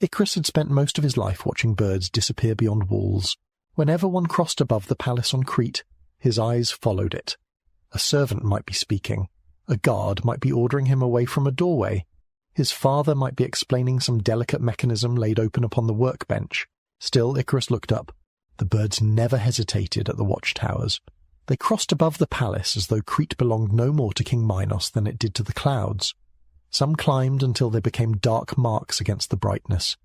Icarus had spent most of his life watching birds disappear beyond walls. Whenever one crossed above the palace on Crete, his eyes followed it. A servant might be speaking. A guard might be ordering him away from a doorway. His father might be explaining some delicate mechanism laid open upon the workbench. Still, Icarus looked up. The birds never hesitated at the watchtowers. They crossed above the palace as though Crete belonged no more to King Minos than it did to the clouds. Some climbed until they became dark marks against the brightness.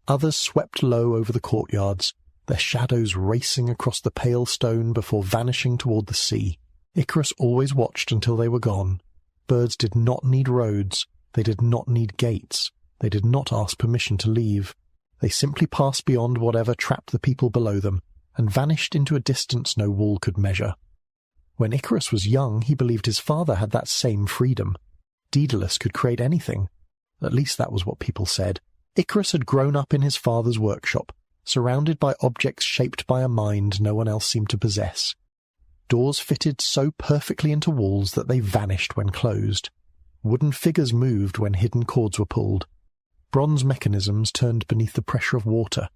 Others swept low over the courtyards, their shadows racing across the pale stone before vanishing toward the sea. Icarus always watched until they were gone. Birds did not need roads. They did not need gates. They did not ask permission to leave. They simply passed beyond whatever trapped the people below them, and vanished into a distance no wall could measure. When Icarus was young, he believed his father had that same freedom. Daedalus could create anything. At least that was what people said. Icarus had grown up in his father's workshop, surrounded by objects shaped by a mind no one else seemed to possess. Doors fitted so perfectly into walls that they vanished when closed. Wooden figures moved when hidden cords were pulled. Bronze mechanisms turned beneath the pressure of water.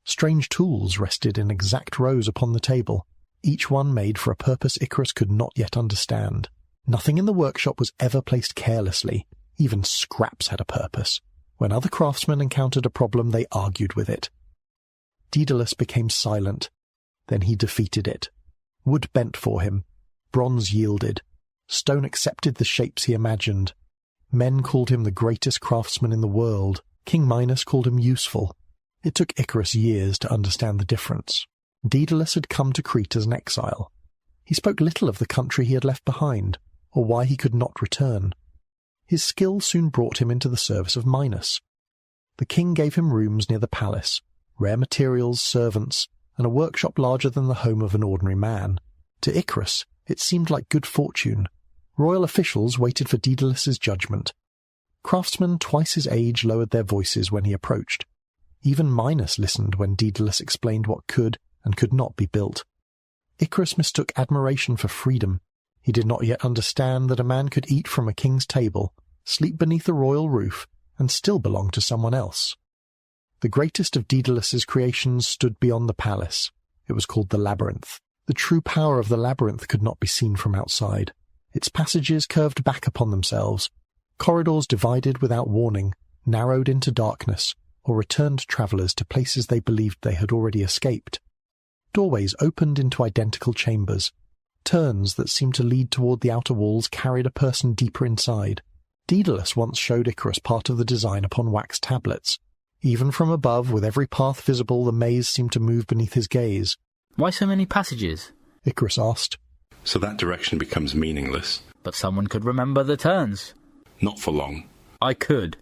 Strange tools rested in exact rows upon the table, each one made for a purpose Icarus could not yet understand. Nothing in the workshop was ever placed carelessly. Even scraps had a purpose. When other craftsmen encountered a problem, they argued with it. Daedalus became silent. Then he defeated it. Wood bent for him. Bronze yielded. Stone accepted the shapes he imagined. Men called him the greatest craftsman in the world. King Minos called him useful. It took Icarus years to understand the difference. Daedalus had come to Crete as an exile. He spoke little of the country he had left behind, or why he could not return. His skill soon brought him into the service of Minos. The king gave him rooms near the palace, rare materials, servants, and a workshop larger than the home of an ordinary man. To Icarus, it seemed like good fortune. Royal officials waited for Daedalus's judgment. Craftsmen twice his age lowered their voices when he approached. Even Minos listened when Daedalus explained what could and could not be built. Icarus mistook admiration for freedom. He did not yet understand that a man could eat from a king's table, sleep beneath a royal roof, and still belong to someone else. The greatest of Daedalus's creations stood beyond the palace. It was called the Labyrinth. The true power of the Labyrinth could not be seen from outside. Its passages curved back upon themselves. Corridors divided without warning, narrowed into darkness, or returned travellers to places they believed they had already escaped. Doorways opened into identical chambers. Turns that seemed to lead toward the outer walls carried a person deeper inside. Daedalus once showed Icarus part of the design upon wax tablets. Even from above, with every path visible, the maze seemed to move beneath his gaze. "Why so many passages?" Icarus asked. So that direction becomes meaningless. "But someone could remember the turns." Not for long. "I could."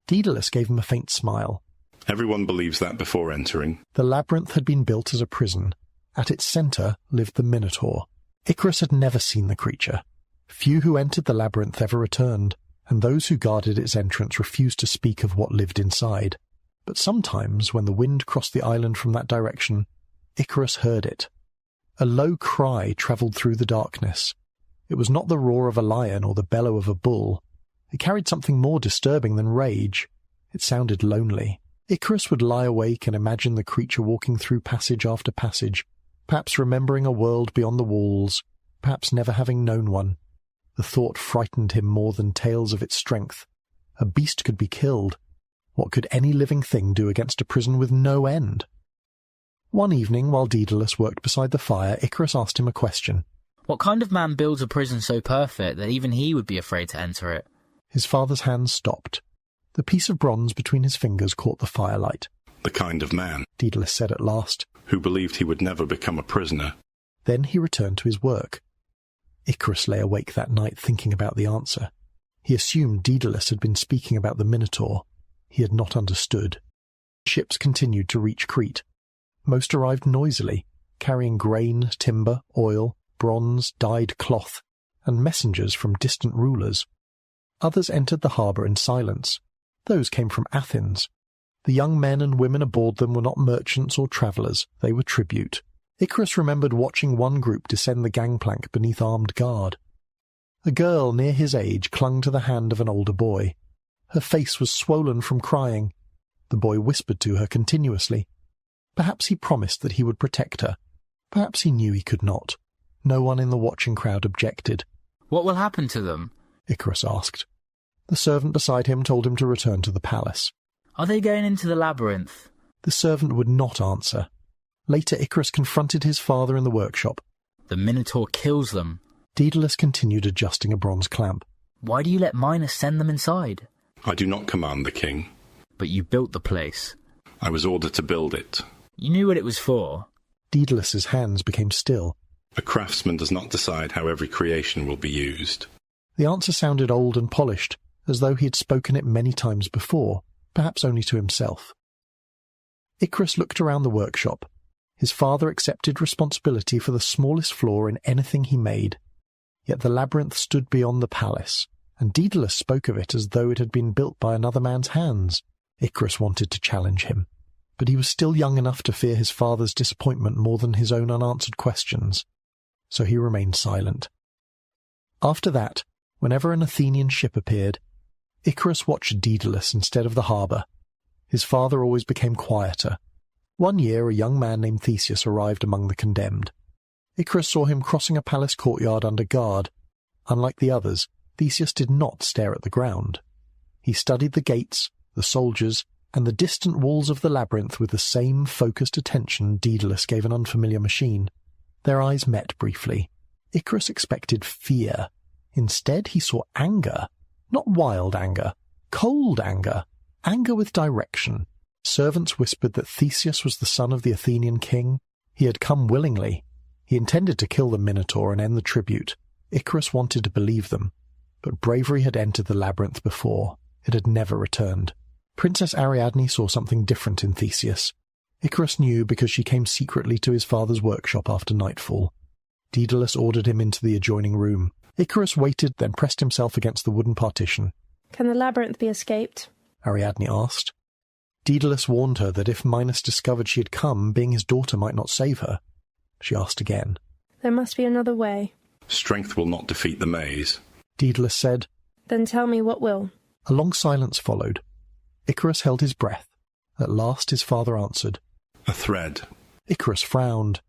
Daedalus gave him a faint smile. Everyone believes that before entering. The labyrinth had been built as a prison. At its centre lived the Minotaur. Icarus had never seen the creature. Few who entered the labyrinth ever returned, and those who guarded its entrance refused to speak of what lived inside. But sometimes, when the wind crossed the island from that direction, Icarus heard it. A low cry travelled through the darkness. It was not the roar of a lion or the bellow of a bull. It carried something more disturbing than rage. It sounded lonely. Icarus would lie awake and imagine the creature walking through passage after passage, perhaps remembering a world beyond the walls, perhaps never having known one. The thought frightened him more than tales of its strength. A beast could be killed. What could any living thing do against a prison with no end? One evening, while Daedalus worked beside the fire, Icarus asked him a question. "What kind of man builds a prison so perfect that even he would be afraid to enter it?" His father's hand stopped. The piece of bronze between his fingers caught the firelight. The kind of man, Daedalus said at last, who believed he would never become a prisoner. Then he returned to his work. Icarus lay awake that night thinking about the answer. He assumed Daedalus had been speaking about the Minotaur. He had not understood. Ships continued to reach Crete. Most arrived noisily, carrying grain, timber, oil, bronze, dyed cloth, and messengers from distant rulers. Others entered the harbour in silence. Those came from Athens. The young men and women aboard them were not merchants or travellers, they were tribute. Icarus remembered watching one group descend the gangplank beneath armed guard. A girl near his age clung to the hand of an older boy. Her face was swollen from crying. The boy whispered to her continuously. Perhaps he promised that he would protect her. Perhaps he knew he could not. No one in the watching crowd objected. What will happen to them? Icarus asked. The servant beside him told him to return to the palace. Are they going into the labyrinth? The servant would not answer. Later, Icarus confronted his father in the workshop. The Minotaur kills them. Daedalus continued adjusting a bronze clamp. Why do you let Minos send them inside? I do not command the king. But you built the place. I was ordered to build it. You knew what it was for. Daedalus's hands became still. A craftsman does not decide how every creation will be used. The answer sounded old and polished, as though he had spoken it many times before, perhaps only to himself. Icarus looked around the workshop. His father accepted responsibility for the smallest flaw in anything he made. Yet the labyrinth stood beyond the palace, and Daedalus spoke of it as though it had been built by another man's hands. Icarus wanted to challenge him, but he was still young enough to fear his father's disappointment more than his own unanswered questions, so he remained silent. After that, whenever an Athenian ship appeared, Icarus watched Daedalus instead of the harbour. His father always became quieter. One year a young man named Theseus arrived among the condemned. Icarus saw him crossing a palace courtyard under guard. Unlike the others, Theseus did not stare at the ground. He studied the gates, the soldiers, and the distant walls of the labyrinth with the same focused attention Daedalus gave an unfamiliar machine. Their eyes met briefly. Icarus expected fear. Instead he saw anger. Not wild anger, cold anger. Anger with direction. Servants whispered that Theseus was the son of the Athenian king. He had come willingly. He intended to kill the Minotaur and end the tribute. Icarus wanted to believe them. But bravery had entered the labyrinth before. It had never returned. Princess Ariadne saw something different in Theseus. Icarus knew because she came secretly to his father's workshop after nightfall. Daedalus ordered him into the adjoining room. Icarus waited, then pressed himself against the wooden partition. Can the labyrinth be escaped? Ariadne asked. Daedalus warned her that if Minos discovered she had come, being his daughter might not save her. She asked again. There must be another way. Strength will not defeat the maze. Daedalus said. Then tell me what will. A long silence followed. Icarus held his breath. At last his father answered. A thread. Icarus frowned.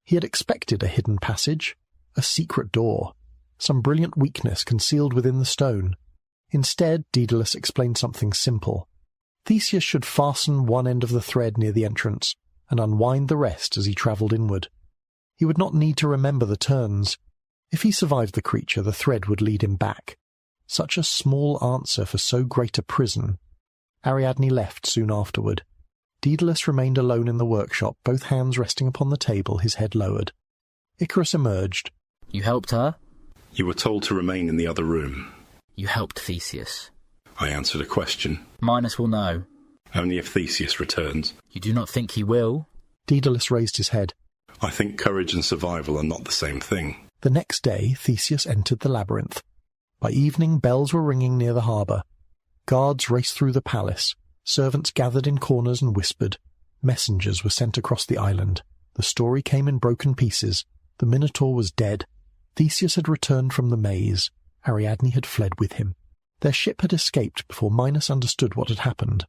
He had expected a hidden passage, a secret door, some brilliant weakness concealed within the stone. Instead, Daedalus explained something simple. Theseus should fasten one end of the thread near the entrance, and unwind the rest as he travelled inward. He would not need to remember the turns. If he survived the creature, the thread would lead him back. Such a small answer for so great a prison. Ariadne left soon afterward. Daedalus remained alone in the workshop, both hands resting upon the table, his head lowered. Icarus emerged. You helped her? You were told to remain in the other room. You helped Theseus. I answered a question. Minos will know. Only if Theseus returns. You do not think he will? Daedalus raised his head. I think courage and survival are not the same thing. The next day, Theseus entered the labyrinth. By evening, bells were ringing near the harbour. Guards raced through the palace. Servants gathered in corners and whispered. Messengers were sent across the island. The story came in broken pieces. The Minotaur was dead. Theseus had returned from the maze. Ariadne had fled with him. Their ship had escaped before Minos understood what had happened.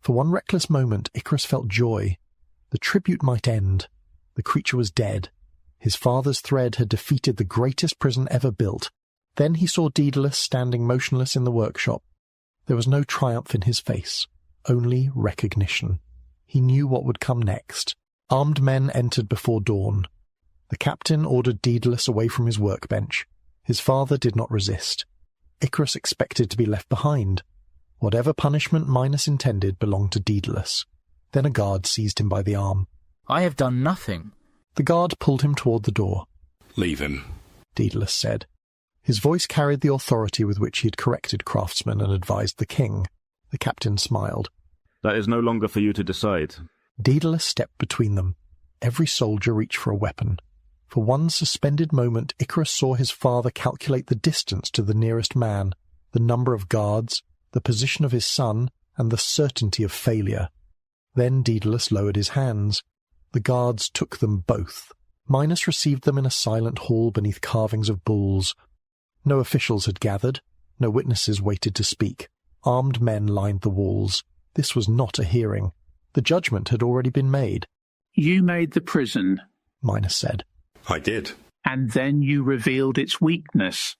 For one reckless moment, Icarus felt joy. The tribute might end. The creature was dead. His father's thread had defeated the greatest prison ever built. Then he saw Daedalus standing motionless in the workshop. There was no triumph in his face, only recognition. He knew what would come next. Armed men entered before dawn. The captain ordered Daedalus away from his workbench. His father did not resist. Icarus expected to be left behind. Whatever punishment Minos intended belonged to Daedalus. Then a guard seized him by the arm. I have done nothing. The guard pulled him toward the door. Leave him, Daedalus said. His voice carried the authority with which he had corrected craftsmen and advised the king. The captain smiled. That is no longer for you to decide. Daedalus stepped between them. Every soldier reached for a weapon. For one suspended moment, Icarus saw his father calculate the distance to the nearest man, the number of guards, the position of his son, and the certainty of failure. Then Daedalus lowered his hands. The guards took them both. Minos received them in a silent hall beneath carvings of bulls. No officials had gathered. No witnesses waited to speak. Armed men lined the walls. This was not a hearing. The judgment had already been made. You made the prison. Minos said. I did. And then you revealed its weakness.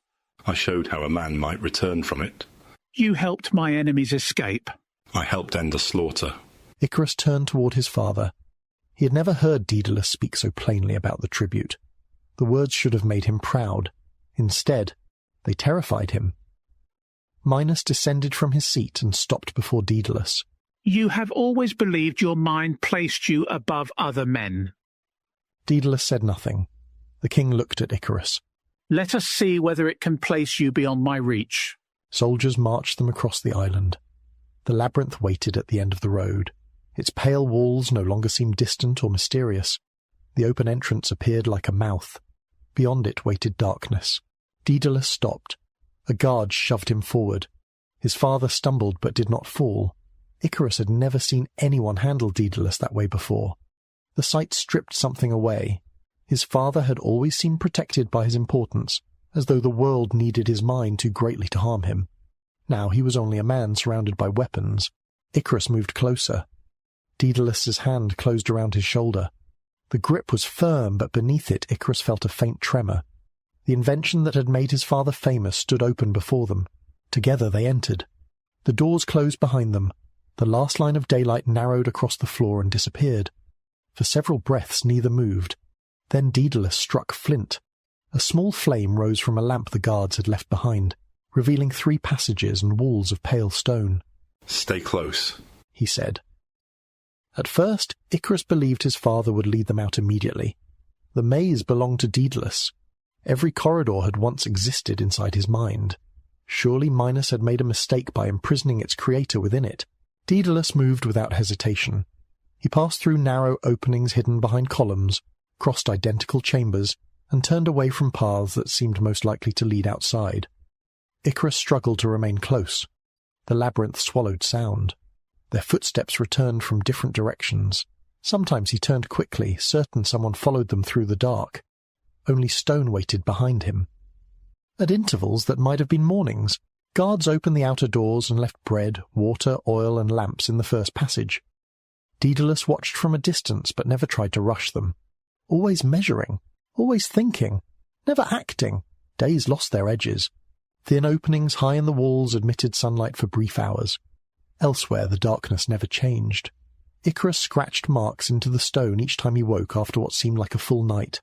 I showed how a man might return from it. You helped my enemies escape. I helped end the slaughter. Icarus turned toward his father. He had never heard Daedalus speak so plainly about the tribute. The words should have made him proud. Instead, they terrified him. Minos descended from his seat and stopped before Daedalus. You have always believed your mind placed you above other men. Daedalus said nothing. The king looked at Icarus. Let us see whether it can place you beyond my reach. Soldiers marched them across the island. The labyrinth waited at the end of the road. Its pale walls no longer seemed distant or mysterious. The open entrance appeared like a mouth. Beyond it waited darkness. Daedalus stopped. A guard shoved him forward. His father stumbled but did not fall. Icarus had never seen anyone handle Daedalus that way before. The sight stripped something away. His father had always seemed protected by his importance, as though the world needed his mind too greatly to harm him. Now he was only a man surrounded by weapons. Icarus moved closer. Daedalus's hand closed around his shoulder. The grip was firm, but beneath it Icarus felt a faint tremor. The invention that had made his father famous stood open before them. Together they entered. The doors closed behind them. The last line of daylight narrowed across the floor and disappeared. For several breaths neither moved. Then Daedalus struck flint. A small flame rose from a lamp the guards had left behind, revealing 3 passages and walls of pale stone. Stay close, he said. At first, Icarus believed his father would lead them out immediately. The maze belonged to Daedalus. Every corridor had once existed inside his mind. Surely Minos had made a mistake by imprisoning its creator within it. Daedalus moved without hesitation. He passed through narrow openings hidden behind columns, crossed identical chambers, and turned away from paths that seemed most likely to lead outside. Icarus struggled to remain close. The labyrinth swallowed sound. Their footsteps returned from different directions. Sometimes he turned quickly, certain someone followed them through the dark. Only stone waited behind him. At intervals that might have been mornings, guards opened the outer doors and left bread, water, oil, and lamps in the first passage. Daedalus watched from a distance but never tried to rush them. Always measuring, always thinking, never acting, days lost their edges. Thin openings high in the walls admitted sunlight for brief hours. Elsewhere the darkness never changed. Icarus scratched marks into the stone each time he woke after what seemed like a full night.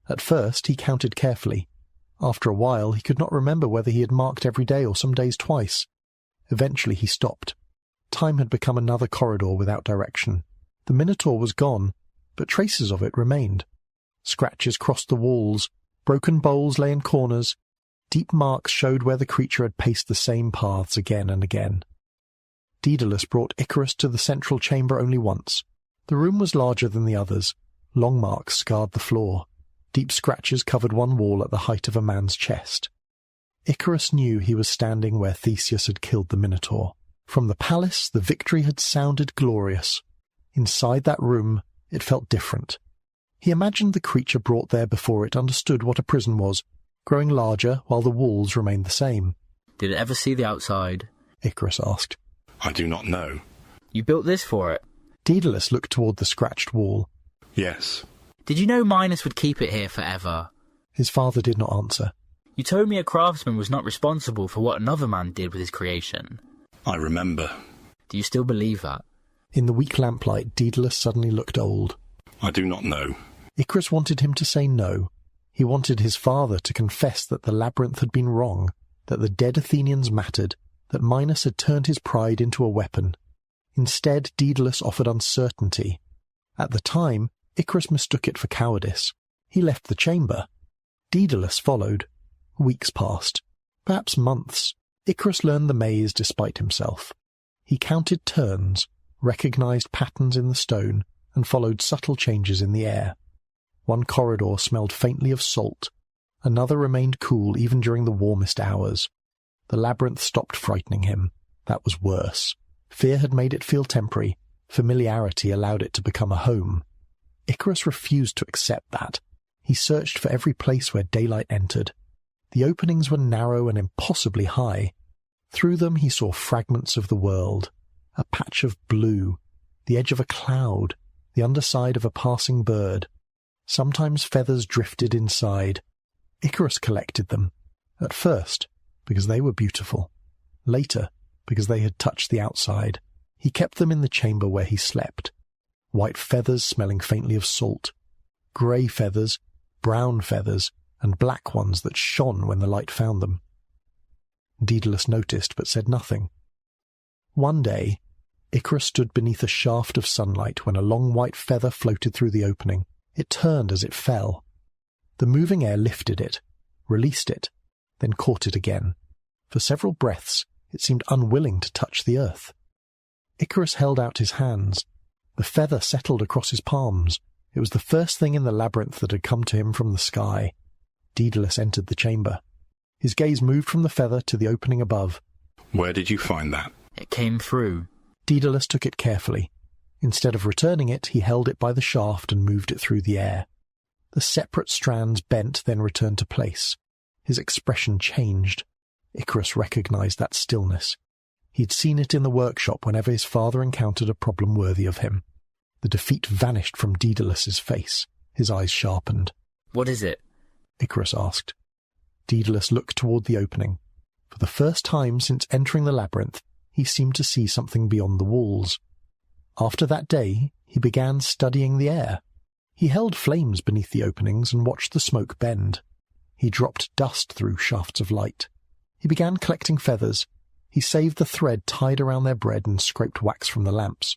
At first he counted carefully. After a while he could not remember whether he had marked every day or some days twice. Eventually he stopped. Time had become another corridor without direction. The Minotaur was gone, but traces of it remained. Scratches crossed the walls, broken bowls lay in corners, deep marks showed where the creature had paced the same paths again and again. Daedalus brought Icarus to the central chamber only once. The room was larger than the others. Long marks scarred the floor. Deep scratches covered one wall at the height of a man's chest. Icarus knew he was standing where Theseus had killed the Minotaur. From the palace, the victory had sounded glorious. Inside that room, it felt different. He imagined the creature brought there before it understood what a prison was, growing larger while the walls remained the same. Did it ever see the outside? Icarus asked. I do not know. You built this for it? Daedalus looked toward the scratched wall. Yes. Did you know Minos would keep it here forever? His father did not answer. You told me a craftsman was not responsible for what another man did with his creation. I remember. Do you still believe that? In the weak lamplight, Daedalus suddenly looked old. I do not know. Icarus wanted him to say no. He wanted his father to confess that the labyrinth had been wrong, that the dead Athenians mattered, that Minos had turned his pride into a weapon. Instead, Daedalus offered uncertainty. At the time, Icarus mistook it for cowardice. He left the chamber. Daedalus followed. Weeks passed. Perhaps months. Icarus learned the maze despite himself. He counted turns, recognized patterns in the stone, and followed subtle changes in the air. One corridor smelled faintly of salt. Another remained cool even during the warmest hours. The labyrinth stopped frightening him. That was worse. Fear had made it feel temporary. Familiarity allowed it to become a home. Icarus refused to accept that. He searched for every place where daylight entered. The openings were narrow and impossibly high. Through them he saw fragments of the world. a patch of blue, the edge of a cloud, the underside of a passing bird. Sometimes feathers drifted inside. Icarus collected them, at first because they were beautiful, later because they had touched the outside. He kept them in the chamber where he slept. White feathers smelling faintly of salt, grey feathers, brown feathers, and black ones that shone when the light found them. Daedalus noticed but said nothing. One day, Icarus stood beneath a shaft of sunlight when a long white feather floated through the opening. It turned as it fell. The moving air lifted it, released it, then caught it again. For several breaths, it seemed unwilling to touch the earth. Icarus held out his hands. The feather settled across his palms. It was the first thing in the labyrinth that had come to him from the sky. Daedalus entered the chamber. His gaze moved from the feather to the opening above. Where did you find that? It came through. Daedalus took it carefully. Instead of returning it, he held it by the shaft and moved it through the air. The separate strands bent, then returned to place. His expression changed. Icarus recognized that stillness. He'd seen it in the workshop whenever his father encountered a problem worthy of him. The defeat vanished from Daedalus's face. His eyes sharpened. What is it? Icarus asked. Daedalus looked toward the opening. For the first time since entering the labyrinth, he seemed to see something beyond the walls. After that day, he began studying the air. He held flames beneath the openings and watched the smoke bend. He dropped dust through shafts of light. He began collecting feathers. He saved the thread tied around their bread and scraped wax from the lamps.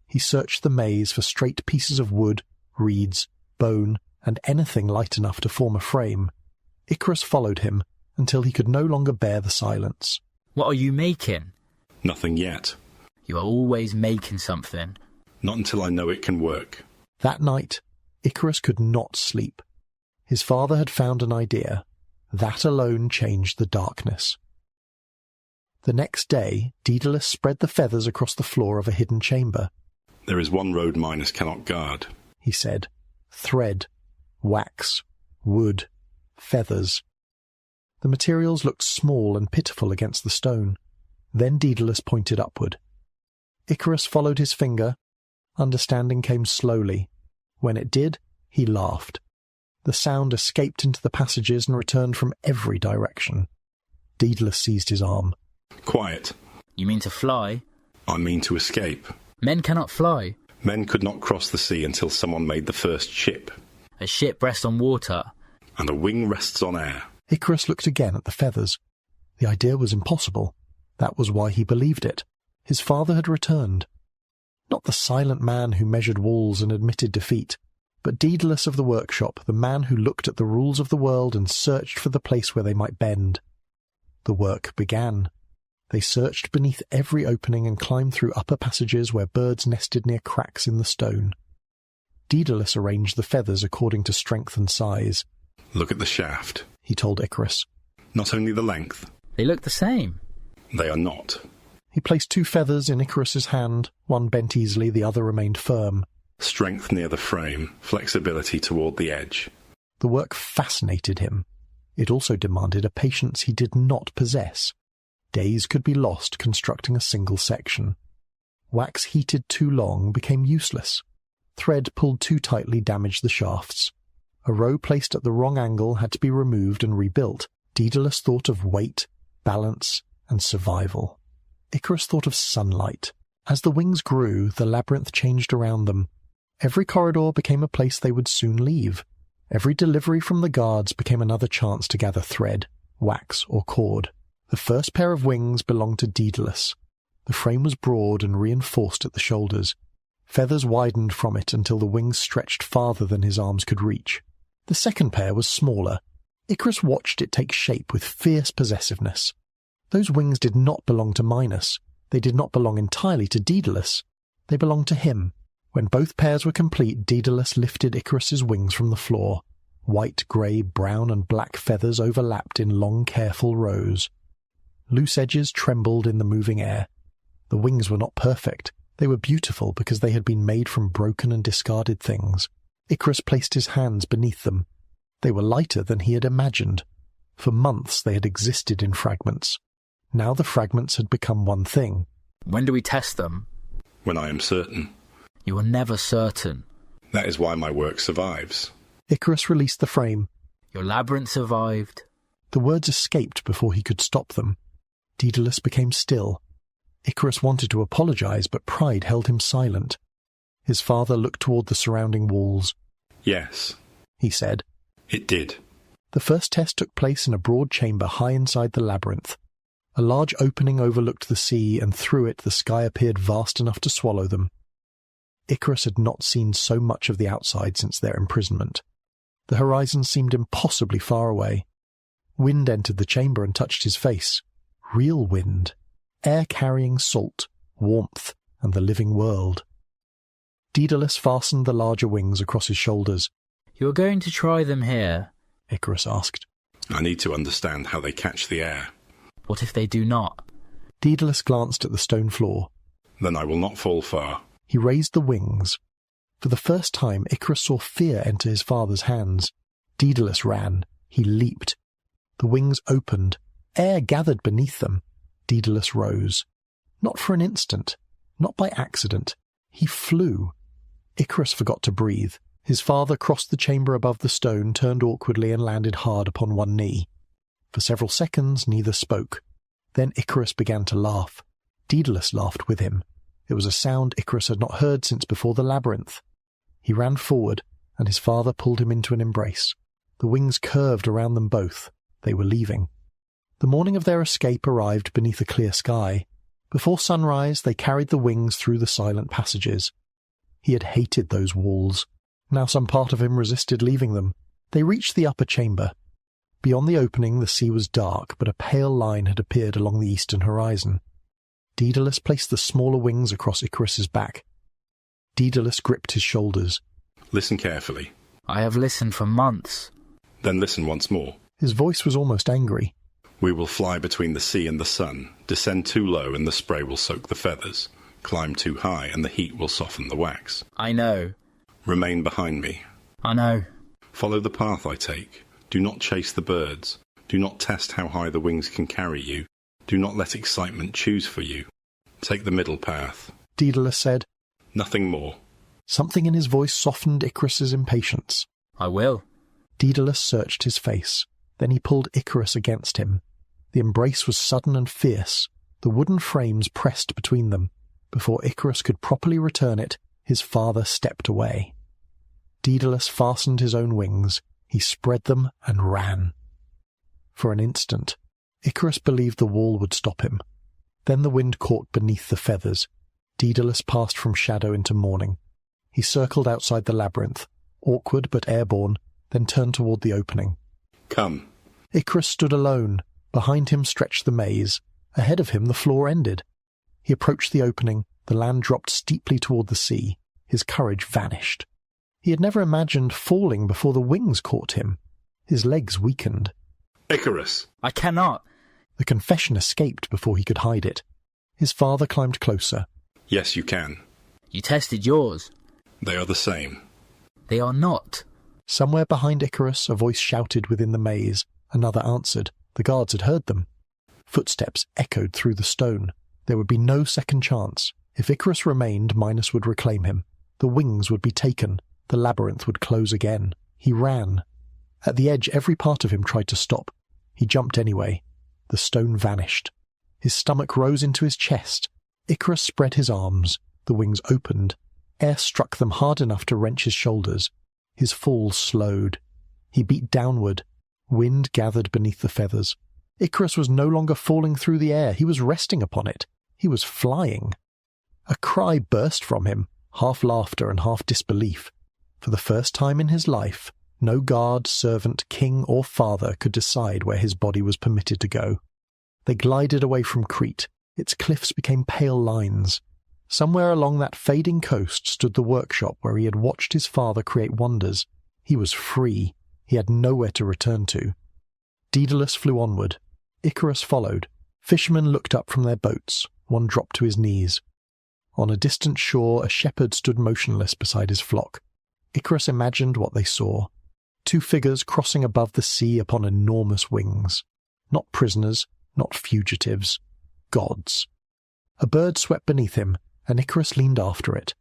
He searched the maze for straight pieces of wood, reeds, bone, and anything light enough to form a frame. Icarus followed him until he could no longer bear the silence. What are you making? Nothing yet. You are always making something. Not until I know it can work. That night, Icarus could not sleep. His father had found an idea. That alone changed the darkness. The next day, Daedalus spread the feathers across the floor of a hidden chamber. There is one road miners cannot guard, he said. Thread, wax, wood, feathers. The materials looked small and pitiful against the stone. Then Daedalus pointed upward. Icarus followed his finger. Understanding came slowly. When it did, he laughed. The sound escaped into the passages and returned from every direction. Daedalus seized his arm. Quiet. You mean to fly? I mean to escape. Men cannot fly. Men could not cross the sea until someone made the first ship. A ship rests on water. And a wing rests on air. Icarus looked again at the feathers. The idea was impossible. That was why he believed it. His father had returned. Not the silent man who measured walls and admitted defeat, but Daedalus of the workshop, the man who looked at the rules of the world and searched for the place where they might bend. The work began. They searched beneath every opening and climbed through upper passages where birds nested near cracks in the stone. Daedalus arranged the feathers according to strength and size. Look at the shaft, he told Icarus. Not only the length. They look the same. They are not. He placed 2 feathers in Icarus's hand. One bent easily, the other remained firm. Strength near the frame, flexibility toward the edge. The work fascinated him. It also demanded a patience he did not possess. Days could be lost constructing a single section. Wax heated too long became useless. Thread pulled too tightly damaged the shafts. A row placed at the wrong angle had to be removed and rebuilt. Daedalus thought of weight, balance, and survival. Icarus thought of sunlight. As the wings grew, the labyrinth changed around them. Every corridor became a place they would soon leave. Every delivery from the guards became another chance to gather thread, wax, or cord. The first pair of wings belonged to Daedalus. The frame was broad and reinforced at the shoulders. Feathers widened from it until the wings stretched farther than his arms could reach. The second pair was smaller. Icarus watched it take shape with fierce possessiveness. Those wings did not belong to Minos. They did not belong entirely to Daedalus. They belonged to him. When both pairs were complete, Daedalus lifted Icarus's wings from the floor. White, grey, brown and black feathers overlapped in long, careful rows. Loose edges trembled in the moving air. The wings were not perfect. They were beautiful because they had been made from broken and discarded things. Icarus placed his hands beneath them. They were lighter than he had imagined. For months they had existed in fragments. Now the fragments had become one thing. When do we test them? When I am certain. You are never certain. That is why my work survives. Icarus released the frame. Your labyrinth survived. The words escaped before he could stop them. Daedalus became still. Icarus wanted to apologize, but pride held him silent. His father looked toward the surrounding walls. Yes, He said. it did. The first test took place in a broad chamber high inside the labyrinth. A large opening overlooked the sea, and through it the sky appeared vast enough to swallow them. Icarus had not seen so much of the outside since their imprisonment. The horizon seemed impossibly far away. Wind entered the chamber and touched his face. Real wind. Air carrying salt, warmth, and the living world. Daedalus fastened the larger wings across his shoulders. You are going to try them here? Icarus asked. I need to understand how they catch the air. What if they do not? Daedalus glanced at the stone floor. Then I will not fall far. He raised the wings. For the first time, Icarus saw fear enter his father's hands. Daedalus ran. He leaped. The wings opened. Air gathered beneath them. Daedalus rose. Not for an instant. Not by accident. He flew. Icarus forgot to breathe. His father crossed the chamber above the stone, turned awkwardly, and landed hard upon one knee. For several seconds, neither spoke. Then Icarus began to laugh. Daedalus laughed with him. It was a sound Icarus had not heard since before the labyrinth. He ran forward, and his father pulled him into an embrace. The wings curved around them both. They were leaving. The morning of their escape arrived beneath a clear sky. Before sunrise, they carried the wings through the silent passages. He had hated those walls. Now some part of him resisted leaving them. They reached the upper chamber. Beyond the opening, the sea was dark, but a pale line had appeared along the eastern horizon. Daedalus placed the smaller wings across Icarus's back. Daedalus gripped his shoulders. Listen carefully. I have listened for months. Then listen once more. His voice was almost angry. We will fly between the sea and the sun, descend too low and the spray will soak the feathers, climb too high and the heat will soften the wax. I know. Remain behind me. I know. Follow the path I take. Do not chase the birds. Do not test how high the wings can carry you. Do not let excitement choose for you. Take the middle path. Daedalus said. Nothing more. Something in his voice softened Icarus's impatience. I will. Daedalus searched his face. Then he pulled Icarus against him. The embrace was sudden and fierce. The wooden frames pressed between them. Before Icarus could properly return it, his father stepped away. Daedalus fastened his own wings. He spread them and ran. For an instant, Icarus believed the wall would stop him. Then the wind caught beneath the feathers. Daedalus passed from shadow into morning. He circled outside the labyrinth, awkward but airborne, then turned toward the opening. Come. Icarus stood alone. Behind him stretched the maze. Ahead of him the floor ended. He approached the opening. The land dropped steeply toward the sea. His courage vanished. He had never imagined falling before the wings caught him. His legs weakened. Icarus! I cannot. The confession escaped before he could hide it. His father climbed closer. Yes, you can. You tested yours. They are the same. They are not. Somewhere behind Icarus, a voice shouted within the maze. Another answered. The guards had heard them. Footsteps echoed through the stone. There would be no second chance. If Icarus remained, Minos would reclaim him. The wings would be taken. The labyrinth would close again. He ran. At the edge, every part of him tried to stop. He jumped anyway. The stone vanished. His stomach rose into his chest. Icarus spread his arms. The wings opened. Air struck them hard enough to wrench his shoulders. His fall slowed. He beat downward. Wind gathered beneath the feathers. Icarus was no longer falling through the air. He was resting upon it. He was flying. A cry burst from him, half laughter and half disbelief. For the first time in his life, no guard, servant, king, or father could decide where his body was permitted to go. They glided away from Crete. Its cliffs became pale lines. Somewhere along that fading coast stood the workshop where he had watched his father create wonders. He was free. He had nowhere to return to. Daedalus flew onward. Icarus followed. Fishermen looked up from their boats. One dropped to his knees. On a distant shore, a shepherd stood motionless beside his flock. Icarus imagined what they saw. Two figures crossing above the sea upon enormous wings. Not prisoners, not fugitives. Gods. A bird swept beneath him, and Icarus leaned after it.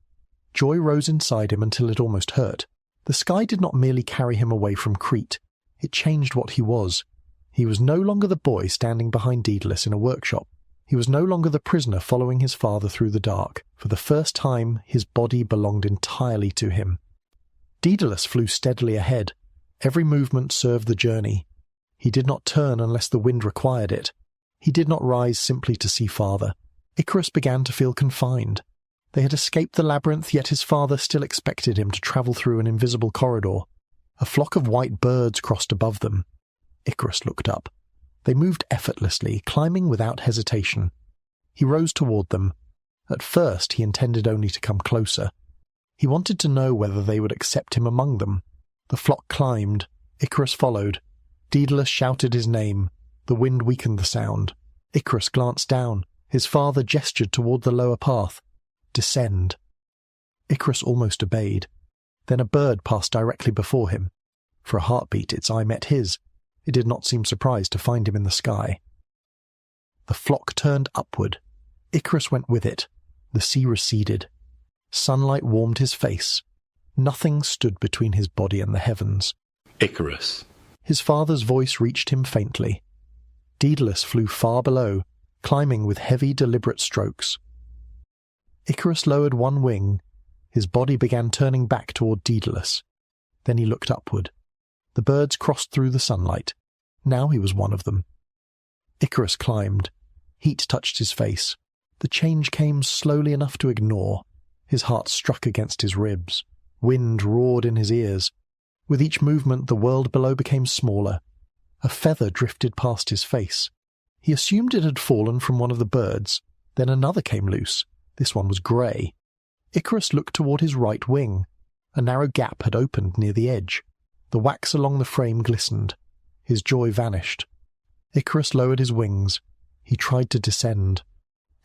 Joy rose inside him until it almost hurt. The sky did not merely carry him away from Crete. It changed what he was. He was no longer the boy standing behind Daedalus in a workshop. He was no longer the prisoner following his father through the dark. For the first time, his body belonged entirely to him. Daedalus flew steadily ahead. Every movement served the journey. He did not turn unless the wind required it. He did not rise simply to see father. Icarus began to feel confined. They had escaped the labyrinth, yet his father still expected him to travel through an invisible corridor. A flock of white birds crossed above them. Icarus looked up. They moved effortlessly, climbing without hesitation. He rose toward them. At first he intended only to come closer. He wanted to know whether they would accept him among them. The flock climbed. Icarus followed. Daedalus shouted his name. The wind weakened the sound. Icarus glanced down. His father gestured toward the lower path. Descend. Icarus almost obeyed. Then a bird passed directly before him. For a heartbeat its eye met his. It did not seem surprised to find him in the sky. The flock turned upward. Icarus went with it. The sea receded. Sunlight warmed his face. Nothing stood between his body and the heavens. Icarus. His father's voice reached him faintly. Daedalus flew far below, climbing with heavy, deliberate strokes. Icarus lowered one wing. His body began turning back toward Daedalus. Then he looked upward. The birds crossed through the sunlight. Now he was one of them. Icarus climbed. Heat touched his face. The change came slowly enough to ignore. His heart struck against his ribs. Wind roared in his ears. With each movement the world below became smaller. A feather drifted past his face. He assumed it had fallen from one of the birds. Then another came loose. This one was grey. Icarus looked toward his right wing. A narrow gap had opened near the edge. The wax along the frame glistened. His joy vanished. Icarus lowered his wings. He tried to descend.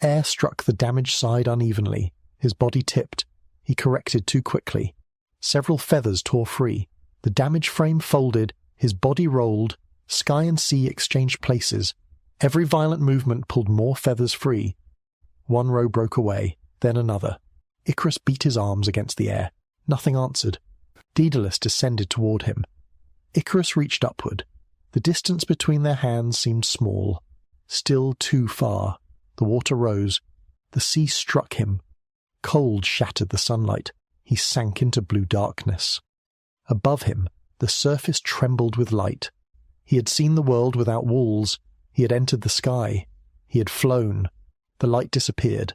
Air struck the damaged side unevenly. His body tipped. He corrected too quickly. Several feathers tore free. The damaged frame folded. His body rolled. Sky and sea exchanged places. Every violent movement pulled more feathers free. One row broke away, then another. Icarus beat his arms against the air. Nothing answered. Daedalus descended toward him. Icarus reached upward. The distance between their hands seemed small. Still too far. The water rose. The sea struck him. Cold shattered the sunlight. He sank into blue darkness. Above him, the surface trembled with light. He had seen the world without walls. He had entered the sky. He had flown. The light disappeared.